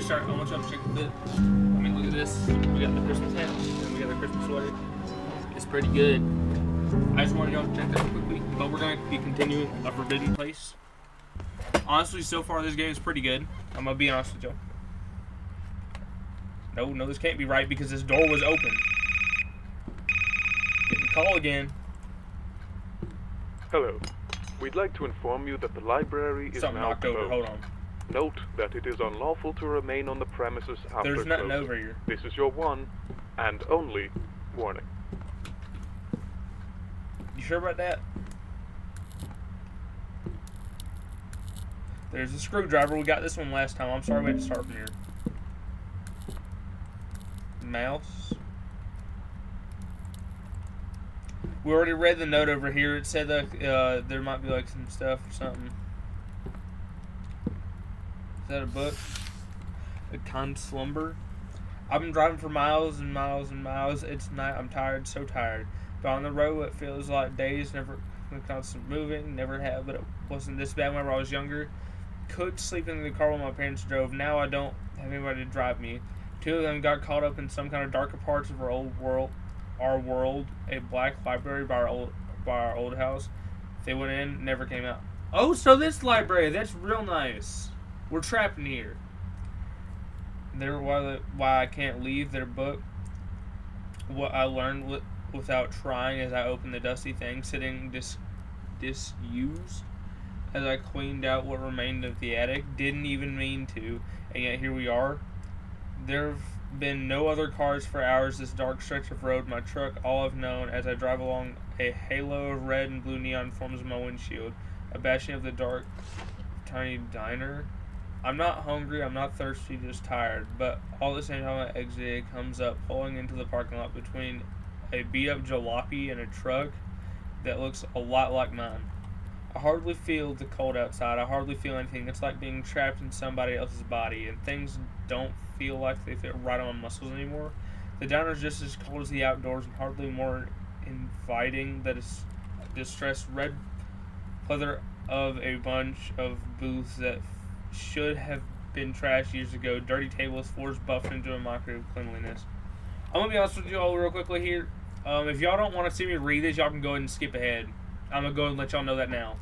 start, I want y'all to check the. I mean, look at this. We got the Christmas hat, and we got the Christmas sweater. It's pretty good. I just wanted y'all to check that real quickly, but we're going to be continuing a Forbidden Place. Honestly, so far this game is pretty good. I'm going to be honest with y'all. No, this can't be right because this door was open. Getting call again. Hello. We'd like to inform you that the library is Something now knocked closed. over. Hold on. Note that it is unlawful to remain on the premises after There's nothing closing. over here. This is your one and only warning. You sure about that? There's a screwdriver. We got this one last time. I'm sorry we had to start from here. Mouse. We already read the note over here. It said that there might be like some stuff or something. Is that a book? A Kind Slumber. I've been driving for miles and miles and miles. It's night. I'm tired, so tired. But on the road, it feels like days. Never constant moving. Never have, but it wasn't this bad whenever I was younger. Could sleep in the car while my parents drove. Now I don't have anybody to drive me. Two of them got caught up in some kind of darker parts of our world. A black library by our old house. They went in, never came out. Oh, so this library, that's real nice. We're trapped in here. They're why I can't leave their book. What I learned without trying as I opened the dusty thing, sitting disused as I cleaned out what remained of the attic. Didn't even mean to, and yet here we are. There've been no other cars for hours this dark stretch of road. My truck, all I've known as I drive along, a halo of red and blue neon forms my windshield. A bashing of the dark, tiny diner. I'm not hungry, I'm not thirsty, just tired. But all the same time I exited, comes up, pulling into the parking lot between a beat-up jalopy and a truck that looks a lot like mine. I hardly feel the cold outside. I hardly feel anything. It's like being trapped in somebody else's body, and things don't feel like they fit right on my muscles anymore. The diner's just as cold as the outdoors and hardly more inviting. That is distressed red pleather of a bunch of booths that should have been trashed years ago. Dirty tables, floors buffed into a mockery of cleanliness. I'm going to be honest with you all real quickly here. If y'all don't want to see me read this, y'all can go ahead and skip ahead. I'm going to go ahead and let y'all know that now.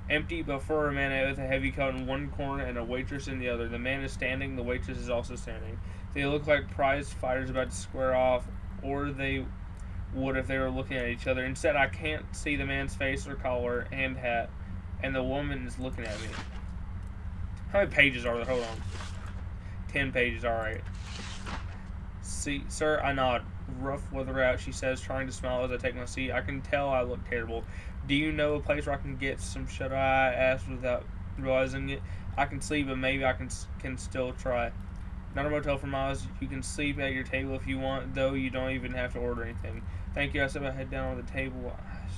Empty but for a man with a heavy coat in one corner and a waitress in the other. The man is standing, the waitress is also standing. They look like prize fighters about to square off, or they would if they were looking at each other. Instead, I can't see the man's face or collar and hat, and the woman is looking at me. How many pages are there? Hold on. 10 pages, alright. See, sir, I nod. Rough weather out, she says, trying to smile as I take my seat. I can tell I look terrible. Do you know a place where I can get some shut-eye? I asked without realizing it. I can sleep, but maybe I can still try. Not a motel for miles. You can sleep at your table if you want, though you don't even have to order anything. Thank you. I set my head down on the table.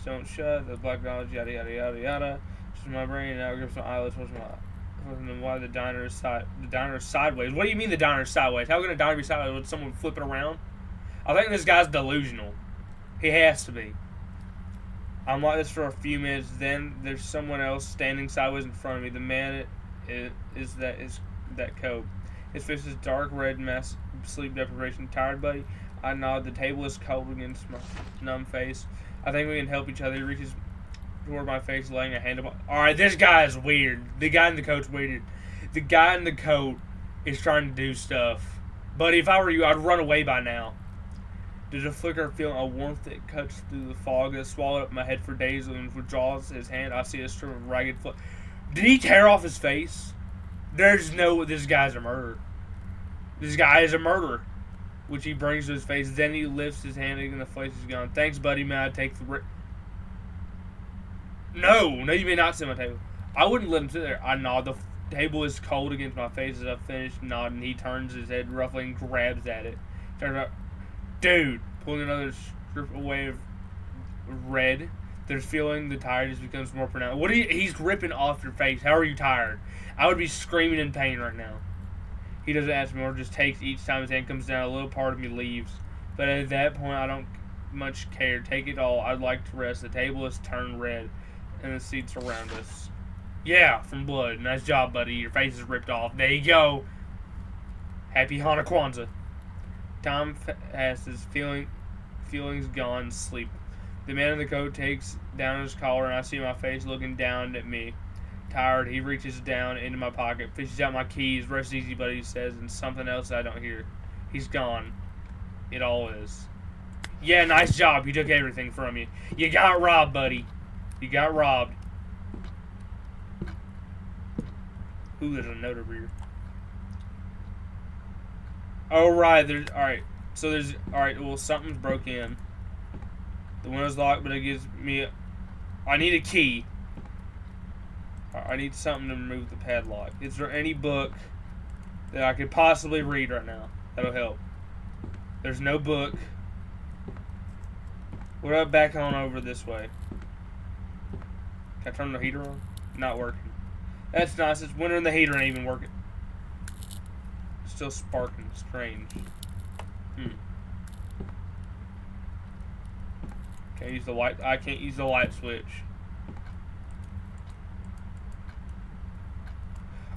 Don't shut. The black knowledge, yada, yada, yada, yada. Just my brain now grips my eyelids. Why the diner is sideways? What do you mean the diner is sideways? How can a diner be sideways with someone flipping around? I think this guy's delusional. He has to be. I'm like this for a few minutes, then there's someone else standing sideways in front of me. The man is that coat. His face is dark red, mass sleep deprivation. Tired, buddy? I nod. The table is cold against my numb face. I think we can help each other. He reaches toward my face, laying a hand upon. Alright, this guy is weird. The guy in the coat's weird. The guy in the coat is trying to do stuff. But if I were you, I'd run away by now. There's a flicker of feeling, a warmth that cuts through the fog that swallowed up my head for days, and withdraws his hand. I see a strip of ragged flesh. Did he tear off his face? There's no... This guy's a murderer. This guy is a murderer. Which he brings to his face. Then he lifts his hand and the flesh is gone. Thanks, buddy. May I take the... No, you may not sit at my table. I wouldn't let him sit there. I nod. The table is cold against my face as I finish nodding. He turns his head roughly and grabs at it. Turns out... Dude, pulling another strip away of red. There's feeling the tiredness becomes more pronounced. He's ripping off your face. How are you tired? I would be screaming in pain right now. He doesn't ask me more, just takes each time his hand comes down, a little part of me leaves. But at that point, I don't much care. Take it all. I'd like to rest. The table is turned red, and the seats around us. Yeah, from blood. Nice job, buddy. Your face is ripped off. There you go. Happy Hanukkah. Time passes, feelings gone, sleep. The man in the coat takes down his collar, and I see my face looking down at me. Tired, he reaches down into my pocket, fishes out my keys. Rest easy, buddy, he says, and something else I don't hear. He's gone. It all is. Yeah, nice job. You took everything from you. You got robbed, buddy. You got robbed. Ooh, there's a note over here. Oh, right. Alright. So there's... Alright, well, something's broke in. The window's locked, but it gives me... I need a key. I need something to remove the padlock. Is there any book that I could possibly read right now? That'll help. There's no book. What about back on over this way? Can I turn the heater on? Not working. That's nice. It's winter and the heater ain't even working. Still sparking. Strange. Can't use the light. I can't use the light switch.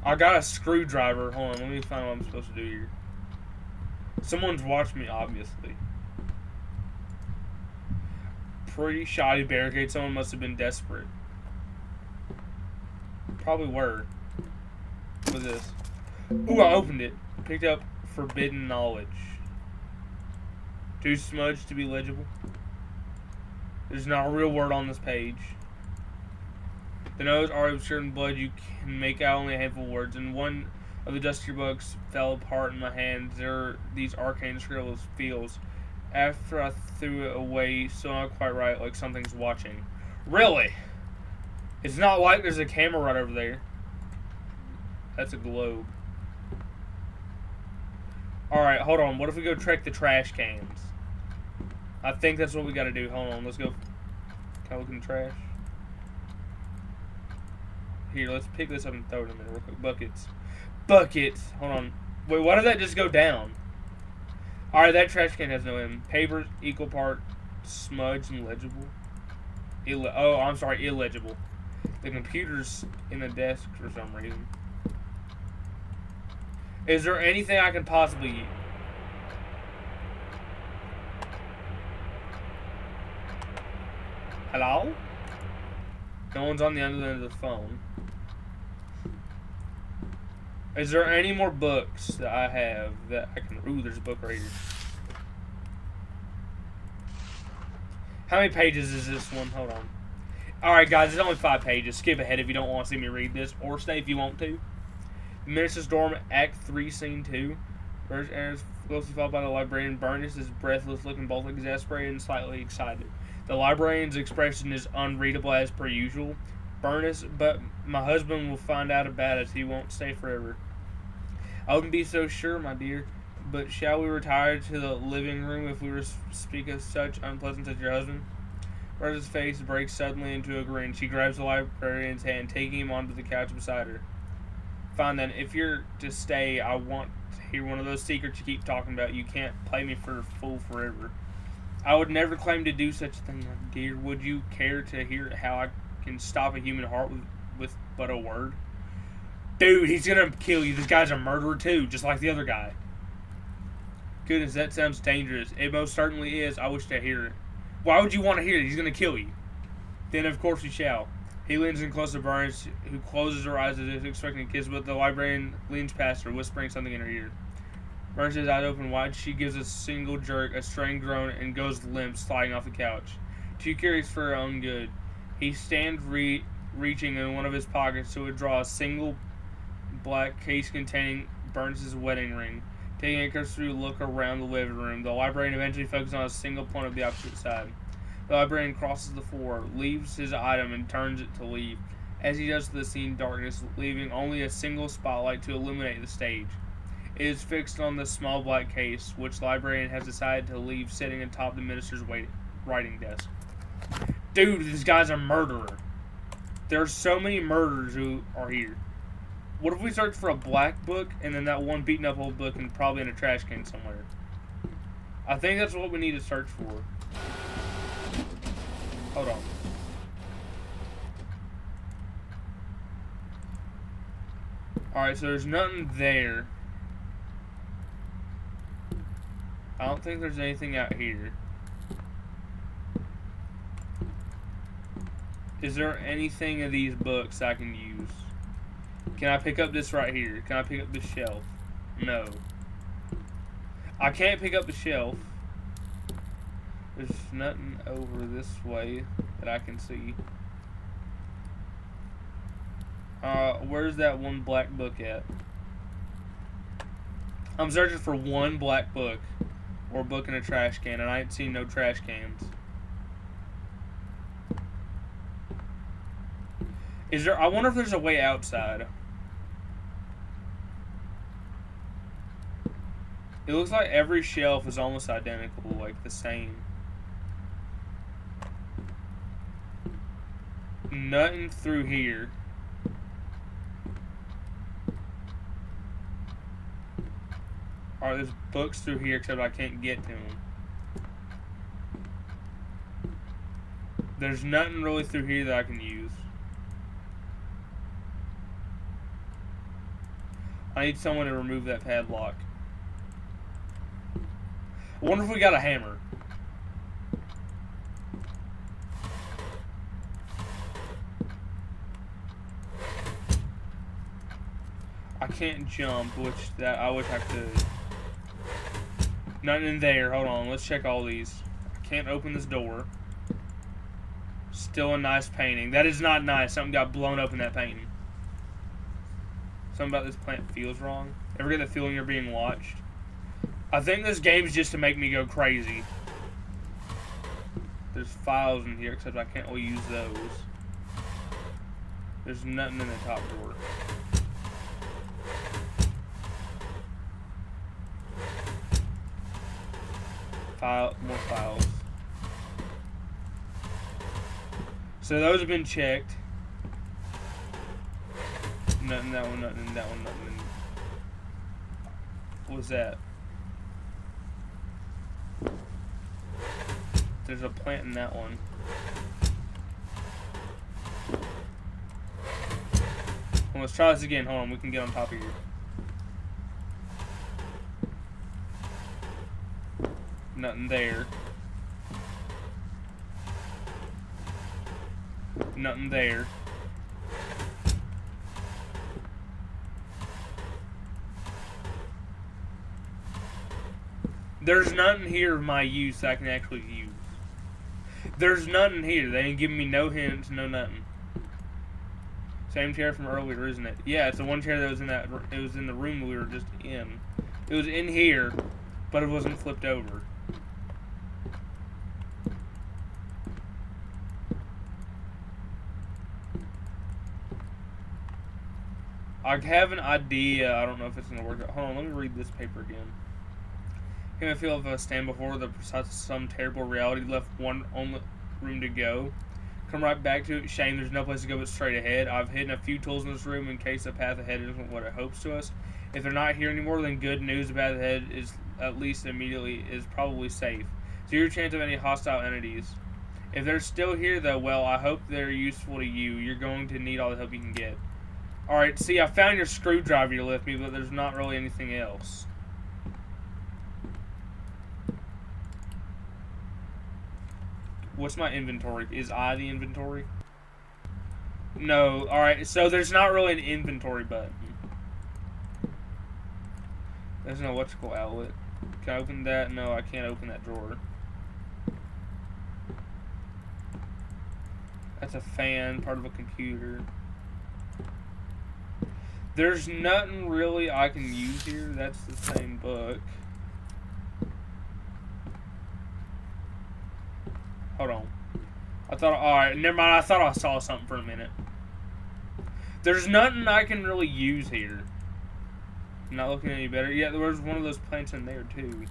I got a screwdriver. Hold on, let me find what I'm supposed to do here. Someone's watching me, obviously. Pretty shoddy barricade. Someone must have been desperate. Probably were. What's this? Ooh, I opened it. Picked up forbidden knowledge. Too smudged to be legible. There's not a real word on this page. The notes are obscured in blood. You can make out only a handful of words. And one of the dustier books fell apart in my hands. There are these arcane scribbles, feels. After I threw it away, still not quite right, like something's watching. Really? It's not like there's a camera right over there. That's a globe. Alright, hold on. What if we go check the trash cans? I think that's what we gotta do. Hold on, let's go. Can I look in the trash? Here, let's pick this up and throw it in there real quick. Buckets. Buckets! Hold on. Wait, why did that just go down? Alright, that trash can has no end. Papers, equal part smudged and legible. Oh, I'm sorry, illegible. The computer's in the desk for some reason. Is there anything I can possibly use? Hello? No one's on the other end of the phone. Is there any more books that I have that I can... Ooh, there's a book right here. How many pages is this one? Hold on. Alright, guys, it's only 5 pages. Skip ahead if you don't want to see me read this, or stay if you want to. The Minister's Dorm, Act 3, Scene 2. Burns enters, closely followed by the librarian. Burns is breathless, looking both exasperated and slightly excited. The librarian's expression is unreadable as per usual. Burns, but my husband will find out about it. He won't stay forever. I wouldn't be so sure, my dear, but shall we retire to the living room if we were to speak of such unpleasant as your husband? Burns' face breaks suddenly into a grin. She grabs the librarian's hand, taking him onto the couch beside her. Fine then, if you're to stay, I want to hear one of those secrets you keep talking about. You can't play me for a fool forever. I would never claim to do such a thing, my dear. Would you care to hear how I can stop a human heart with but a word? Dude, he's gonna kill you. This guy's a murderer too, just like the other guy. Goodness, that sounds dangerous. It most certainly is. I wish to hear it. Why would you want to hear it? He's gonna kill you. Then of course you shall. He leans in close to Burns, who closes her eyes as if expecting a kiss, but the librarian leans past her, whispering something in her ear. Burns' eyes open wide. She gives a single jerk, a strained groan, and goes limp, sliding off the couch. Too curious for her own good. He stands reaching in one of his pockets to withdraw a single black case containing Burns' wedding ring. Taking a cursory look around the living room, the librarian eventually focuses on a single point of the opposite side. The librarian crosses the floor, leaves his item, and turns it to leave. As he does, the scene darkness, leaving only a single spotlight to illuminate the stage. It is fixed on the small black case, which the librarian has decided to leave sitting atop the minister's writing desk. Dude, this guy's a murderer. There are so many murderers who are here. What if we search for a black book, and then that one beaten up old book, and probably in a trash can somewhere? I think that's what we need to search for. Hold on. Alright, so there's nothing there. I don't think there's anything out here. Is there anything in these books I can use? Can I pick up this right here? Can I pick up this shelf? No. I can't pick up the shelf. There's nothing over this way that I can see. Where's that one black book at? I'm searching for one black book or a book in a trash can, and I ain't seen no trash cans. Is there? I wonder if there's a way outside. It looks like every shelf is almost identical, like the same. Nothing through here. Alright, there's books through here, except I can't get to them. There's nothing really through here that I can use. I need someone to remove that padlock. I wonder if we got a hammer. I can't jump, I wish I could. Nothing in there. Hold on, let's check all these. I can't open this door. Still a nice painting. That is not nice. Something got blown up in that painting. Something about this plant feels wrong. Ever get the feeling you're being watched? I think this game's just to make me go crazy. There's files in here, except I can't really use those. There's nothing in the top drawer. More files. So those have been checked. Nothing, that one, nothing, that one, nothing. What was that? There's a plant in that one. Well, let's try this again. Hold on, we can get on top of here. Nothing there. Nothing there. There's nothing here of my use that I can actually use. There's nothing here. They ain't giving me no hints, no nothing. Same chair from earlier, isn't it? Yeah, it's the one chair that was in that. It was in the room we were just in. It was in here, but it wasn't flipped over. I have an idea. I don't know if it's going to work out. Hold on, let me read this paper again. Can I feel if I stand before the precise some terrible reality left one only room to go? Come right back to it. Shame there's no place to go but straight ahead. I've hidden a few tools in this room in case the path ahead isn't what it hopes to us. If they're not here anymore, then good news. The path ahead is at least immediately is probably safe. Zero chance of any hostile entities. If they're still here though, well, I hope they're useful to you. You're going to need all the help you can get. Alright, see, I found your screwdriver you left me, but there's not really anything else. What's my inventory? Is I the inventory? No, alright, so there's not really an inventory button. There's no electrical outlet. Can I open that? No, I can't open that drawer. That's a fan, part of a computer. There's nothing really I can use here. That's the same book. Hold on. I thought, alright, never mind. I thought I saw something for a minute. There's nothing I can really use here. I'm not looking any better. Yeah, there was one of those plants in there, too.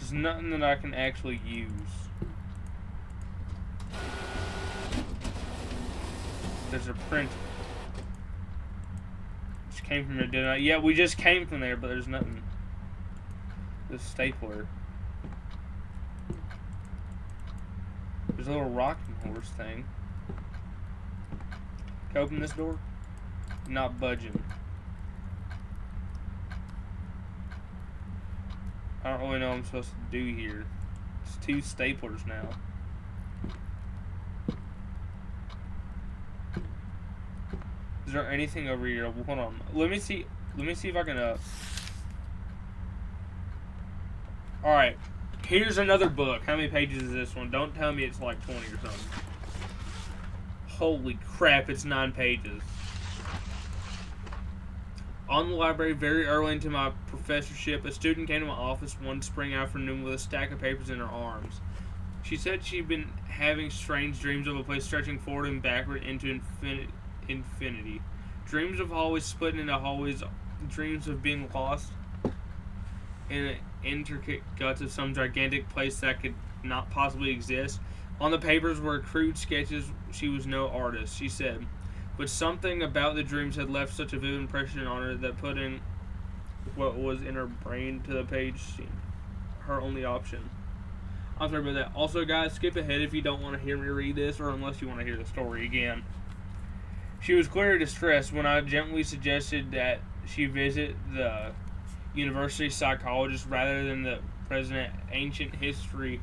There's nothing that I can actually use. There's a print. Just came from there, didn't I? Yeah, we just came from there, but there's nothing. There's a stapler. There's a little rocking horse thing. Can I open this door? Not budging. I don't really know what I'm supposed to do here. It's 2 staplers now. Is there anything over here? Hold on. Let me see if I can Alright. Here's another book. How many pages is this one? Don't tell me it's like 20 or something. Holy crap, it's 9 pages. On the library, very early into my professorship, a student came to my office one spring afternoon with a stack of papers in her arms. She said she'd been having strange dreams of a place stretching forward and backward into infinity. Dreams of hallways splitting into hallways, dreams of being lost in an intricate guts of some gigantic place that could not possibly exist. On the papers were crude sketches. She was no artist, she said. But something about the dreams had left such a vivid impression on her that putting what was in her brain to the page seemed her only option. I'm sorry about that. Also, guys, skip ahead if you don't want to hear me read this or unless you want to hear the story again. She was clearly distressed when I gently suggested that she visit the university psychologist rather than the president ancient history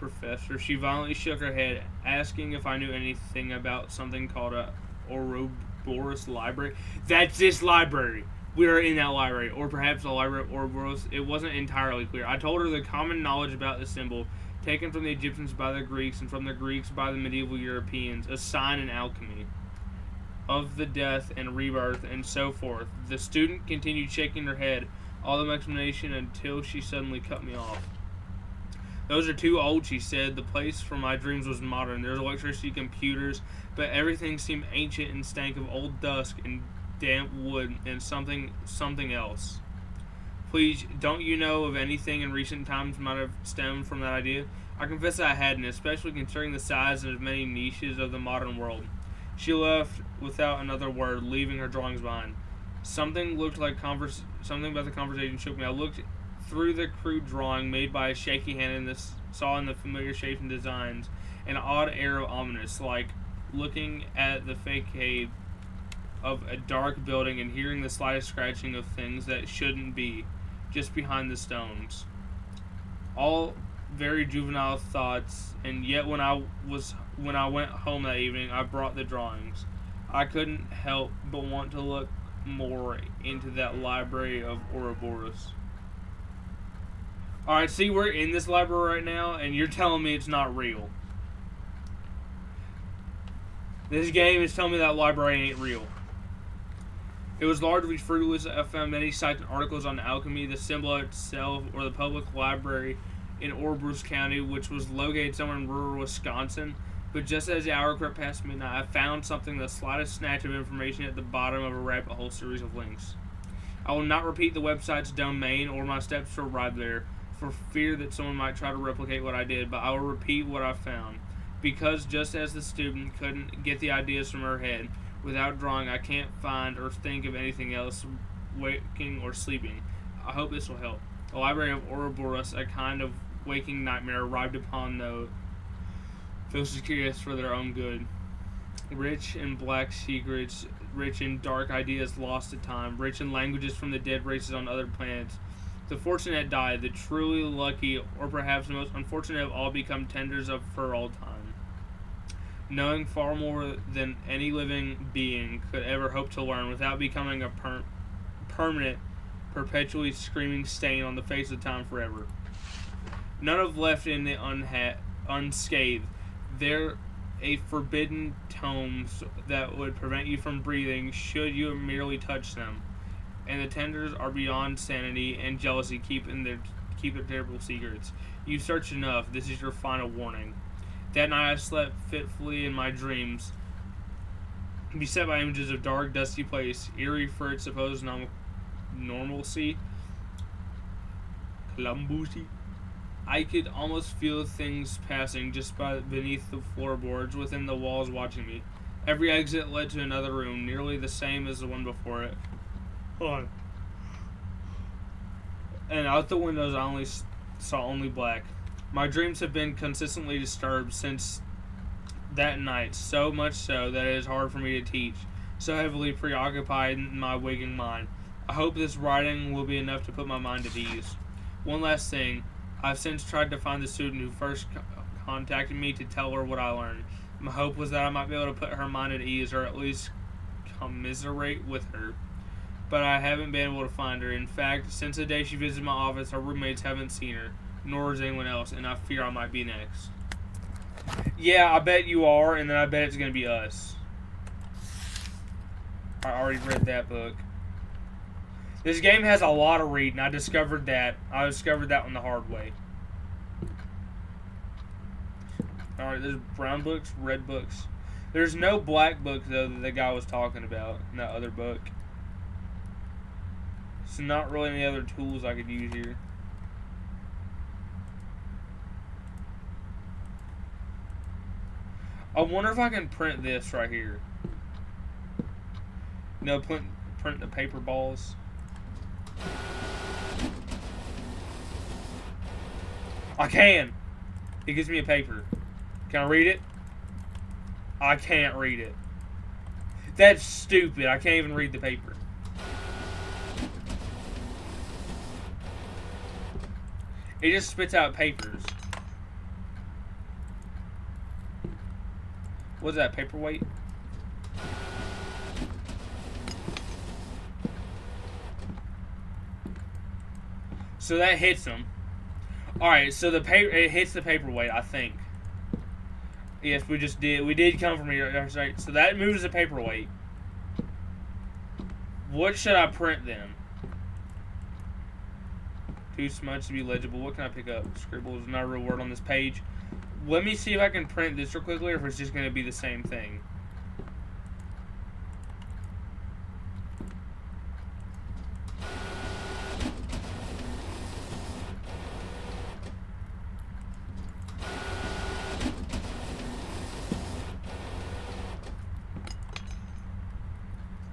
professor. She violently shook her head, asking if I knew anything about something called a Ouroboros library. That's this library. We are in that library, or perhaps the library of Ouroboros. It wasn't entirely clear. I told her the common knowledge about the symbol, taken from the Egyptians by the Greeks and from the Greeks by the medieval Europeans, a sign in alchemy of the death and rebirth and so forth. The student continued shaking her head, all the explanation, until she suddenly cut me off. Those are too old, she said. The place for my dreams was modern. There was electricity, computers, but everything seemed ancient and stank of old dusk and damp wood and something else. Please, don't you know of anything in recent times might have stemmed from that idea? I confess I hadn't, especially considering the size and many niches of the modern world. She left without another word, leaving her drawings behind. Something about the conversation shook me. I looked through the crude drawing made by a shaky hand and saw in the familiar shapes and designs an odd air of ominous, like looking at the facade of a dark building and hearing the slightest scratching of things that shouldn't be just behind the stones. All very juvenile thoughts, and yet when I went home that evening, I brought the drawings. I couldn't help but want to look more into that library of Ouroboros. Alright, see, we're in this library right now, and you're telling me it's not real. This game is telling me that library ain't real. It was largely fruitless. I found many sites and articles on alchemy, the symbol itself, or the public library in Ouroboros County, which was located somewhere in rural Wisconsin. But just as the hour crept past midnight, I found something, the slightest snatch of information at the bottom of a rabbit hole series of links. I will not repeat the website's domain or my steps to arrive there, for fear that someone might try to replicate what I did, but I will repeat what I found. Because just as the student couldn't get the ideas from her head, without drawing, I can't find or think of anything else, waking or sleeping. I hope this will help. The library of Ouroboros, a kind of waking nightmare, arrived upon those curious for their own good. Rich in black secrets, rich in dark ideas lost to time, rich in languages from the dead races on other planets. The fortunate died, the truly lucky, or perhaps the most unfortunate of all, become tenders of for all time, knowing far more than any living being could ever hope to learn, without becoming a permanent, perpetually screaming stain on the face of time forever. None of left in the unscathed. There a forbidden tomes that would prevent you from breathing should you merely touch them. And the tenders are beyond sanity and jealousy, keep their terrible secrets. You searched enough. This is your final warning. That night I slept fitfully in my dreams, beset by images of dark, dusty place, eerie for its supposed normalcy. Clambusi. I could almost feel things passing just beneath the floorboards, within the walls, watching me. Every exit led to another room, nearly the same as the one before it. Hold on. And out the windows I saw only black. My dreams have been consistently disturbed since that night, so much so that it is hard for me to teach, so heavily preoccupied in my waking mind. I hope this writing will be enough to put my mind at ease. One last thing. I've since tried to find the student who first contacted me to tell her what I learned. My hope was that I might be able to put her mind at ease, or at least commiserate with her. But I haven't been able to find her. In fact, since the day she visited my office, her roommates haven't seen her, nor has anyone else, and I fear I might be next. Yeah, I bet you are, and then I bet it's going to be us. I already read that book. This game has a lot of reading. I discovered that. I discovered that one the hard way. Alright, there's brown books, red books. There's no black book, though, that the guy was talking about in that other book. So not really any other tools I could use here. I wonder if I can print this right here. No, print the paper balls. I can. It gives me a paper. Can I read it? I can't read it. That's stupid. I can't even read the paper. It just spits out papers. What's that, paperweight? So that hits them. Alright, so it hits the paperweight, I think. Yes, we did come from here. Right? So that moves the paperweight. What should I print then? Too smudged to be legible. What can I pick up? Scribble is not a real word on this page. Let me see if I can print this real quickly, or if it's just going to be the same thing.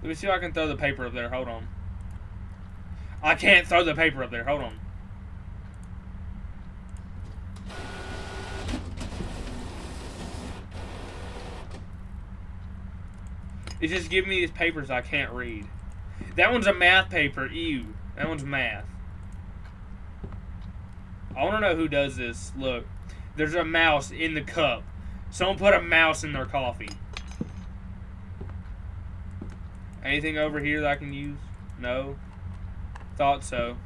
Let me see if I can throw the paper up there. Hold on. I can't throw the paper up there. Hold on. It's just giving me these papers I can't read. That one's a math paper. Ew. That one's math. I want to know who does this. Look. There's a mouse in the cup. Someone put a mouse in their coffee. Anything over here that I can use? No. Thought so.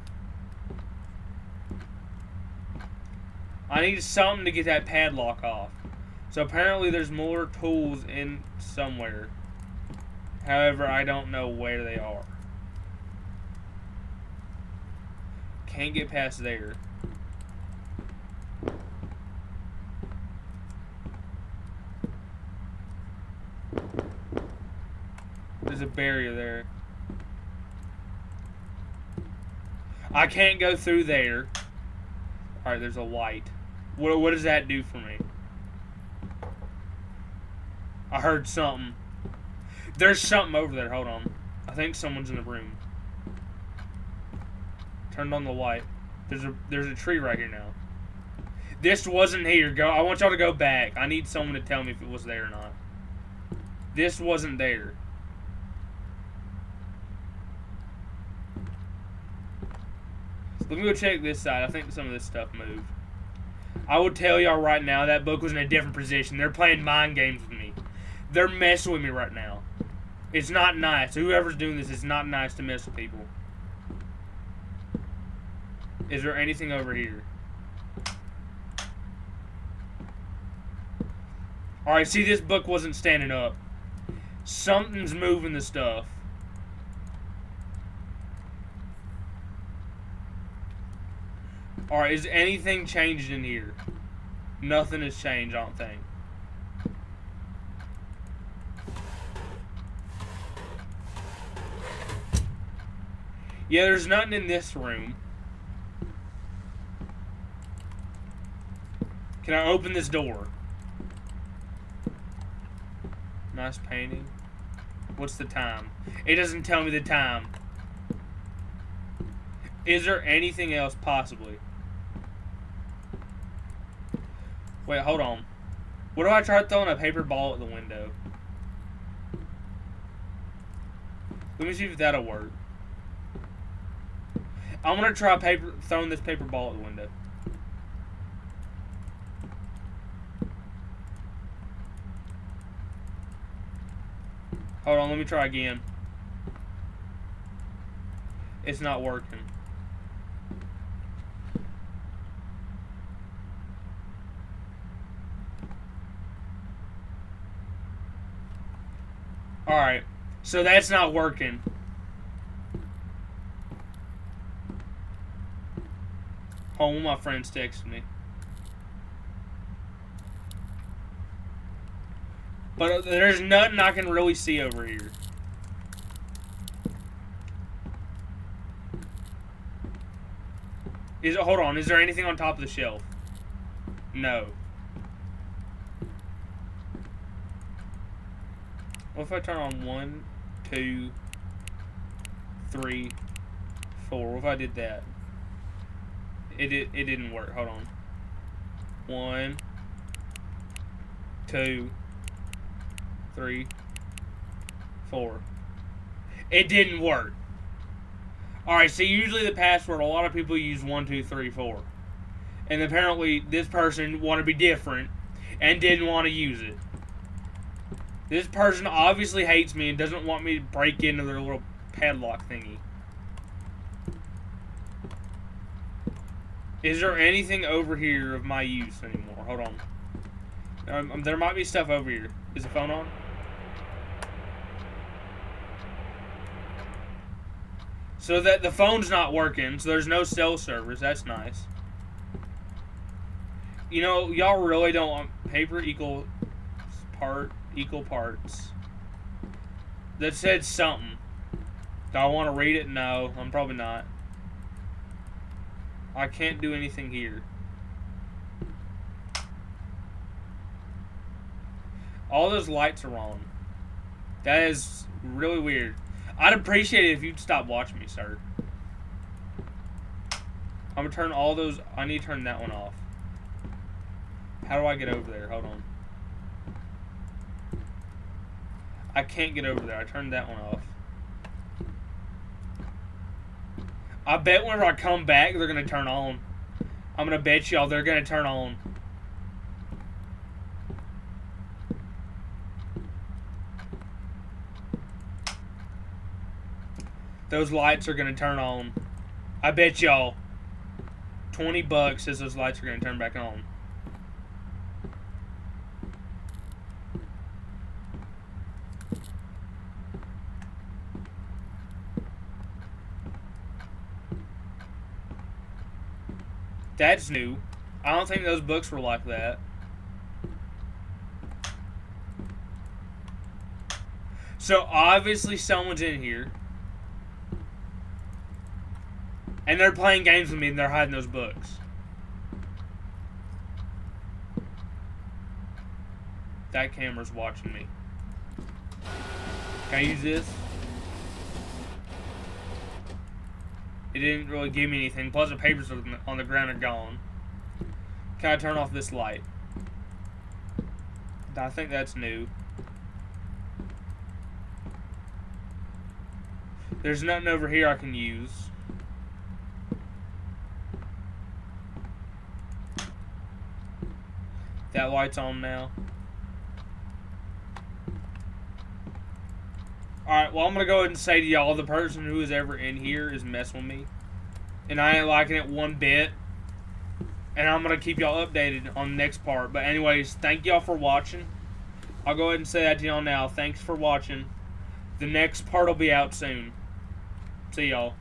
I need something to get that padlock off. So apparently there's more tools in somewhere. However, I don't know where they are. Can't get past there. There's a barrier there. I can't go through there. Alright, there's a light. What does that do for me? I heard something. There's something over there. Hold on. I think someone's in the room. Turned on the light. There's a tree right here now. This wasn't here. I want y'all to go back. I need someone to tell me if it was there or not. This wasn't there. Let me go check this side. I think some of this stuff moved. I will tell y'all right now, that book was in a different position. They're playing mind games with me. They're messing with me right now. It's not nice. Whoever's doing this, it's not nice to mess with people. Is there anything over here? Alright, see, this book wasn't standing up. Something's moving the stuff. Alright, is anything changed in here? Nothing has changed, I don't think. Yeah, there's nothing in this room. Can I open this door? Nice painting. What's the time? It doesn't tell me the time. Is there anything else possibly? Wait, hold on. What if I try throwing a paper ball at the window? Let me see if that'll work. I'm gonna try throwing this paper ball at the window. Hold on, let me try again. It's not working. Alright, so that's not working. Hold on, my friend's texting me. But there's nothing I can really see over here. Hold on, is there anything on top of the shelf? No. What if I turn on 1, 2, 3, 4? What if I did that? It didn't work. Hold on. 1, 2, 3, 4. It didn't work. Alright, so usually the password, a lot of people use 1, 2, 3, 4. And apparently this person wanted to be different and didn't want to use it. This person obviously hates me and doesn't want me to break into their little padlock thingy. Is there anything over here of my use anymore? Hold on. There might be stuff over here. Is the phone on? So that the phone's not working, so there's no cell service. That's nice. You know, y'all really don't want paper equal parts. That said something. Do I want to read it? No, I'm probably not. I can't do anything here. All those lights are on. That is really weird. I'd appreciate it if you'd stop watching me, sir. I'm gonna turn all those. I need to turn that one off. How do I get over there? Hold on. I can't get over there. I turned that one off. I bet whenever I come back, they're gonna turn on. I'm gonna bet y'all they're gonna turn on. Those lights are gonna turn on. I bet y'all. $20 says those lights are gonna turn back on. That's new. I don't think those books were like that. So obviously someone's in here. And they're playing games with me and they're hiding those books. That camera's watching me. Can I use this? It didn't really give me anything. Plus the papers on the ground are gone. Can I turn off this light? I think that's new. There's nothing over here I can use. That light's on now. Alright, well I'm gonna go ahead and say to y'all, the person who is ever in here is messing with me. And I ain't liking it one bit. And I'm gonna keep y'all updated on the next part. But anyways, thank y'all for watching. I'll go ahead and say that to y'all now. Thanks for watching. The next part will be out soon. See y'all.